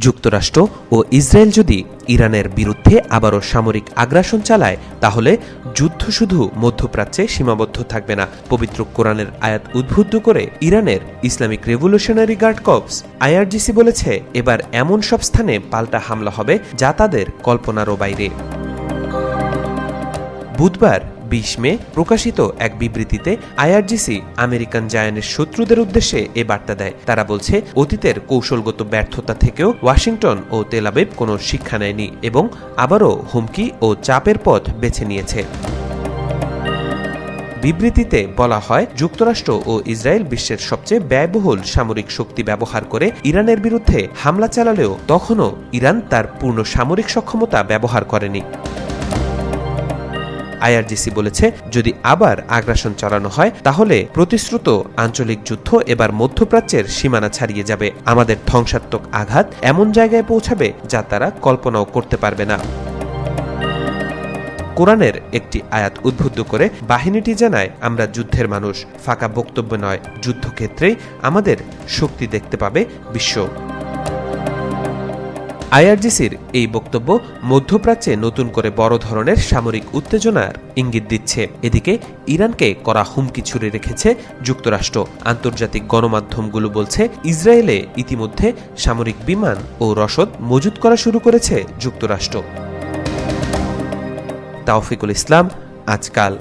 যুক্তরাষ্ট্র ও ইসরায়েল যদি ইরানের বিরুদ্ধে আবারও সামরিক আগ্রাসন চালায় তাহলে যুদ্ধ শুধু মধ্যপ্রাচ্যে সীমাবদ্ধ থাকবে না। পবিত্র কোরআনের আয়াত উদ্বুদ্ধ করে ইরানের Islamic revolutionary guard corps IRGC বলেছে, এবার এমন সব স্থানে পাল্টা হামলা হবে যা তাদের কল্পনারও বাইরে। বুধবার ২০ মে প্রকাশিত এক বিবৃতিতে আইআরজিসি আমেরিকান জায়ানের শত্রুদের উদ্দেশ্যে এ বার্তা দেয়। তারা বলছে, অতীতের কৌশলগত ব্যর্থতা থেকেও ওয়াশিংটন ও তেল আবিব কোনো শিক্ষা নেয়নি এবং আবারও হুমকি ও চাপের পথ বেছে নিয়েছে। বিবৃতিতে বলা হয়, যুক্তরাষ্ট্র ও ইসরায়েল বিশ্বের সবচেয়ে ব্যয়বহুল সামরিক শক্তি ব্যবহার করে ইরানের বিরুদ্ধে হামলা চালালেও তখনও ইরান তার পূর্ণ সামরিক সক্ষমতা ব্যবহার করেনি। আইআরজিসি বলেছে, যদি আবার আগ্রাসন চালানো হয় তাহলে প্রতিশ্রুত আঞ্চলিক যুদ্ধ এবার মধ্যপ্রাচ্যের সীমানা ছাড়িয়ে যাবে। আমাদের ধ্বংসাত্মক আঘাত এমন জায়গায় পৌঁছাবে যা তারা কল্পনাও করতে পারবে না। কোরআনের একটি আয়াত উদ্বুদ্ধ করে বাহিনীটি জানায়, আমরা যুদ্ধের মানুষ, ফাঁকা বক্তব্য নয়, যুদ্ধক্ষেত্রেই আমাদের শক্তি দেখতে পাবে বিশ্ব। আইআরজিসির এই বক্তব্য মধ্যপ্রাচ্যে নতুন করে বড় ধরনের সামরিক উত্তেজনার ইঙ্গিত দিচ্ছে। এদিকে ইরানকে কড়া হুমকি ছুড়ে রেখেছে যুক্তরাষ্ট্র। আন্তর্জাতিক গণমাধ্যমগুলো বলছে, ইসরায়েলে ইতিমধ্যে সামরিক বিমান ও রসদ মজুত করা শুরু করেছে যুক্তরাষ্ট্র। তাওফিকুল ইসলাম, আজকাল।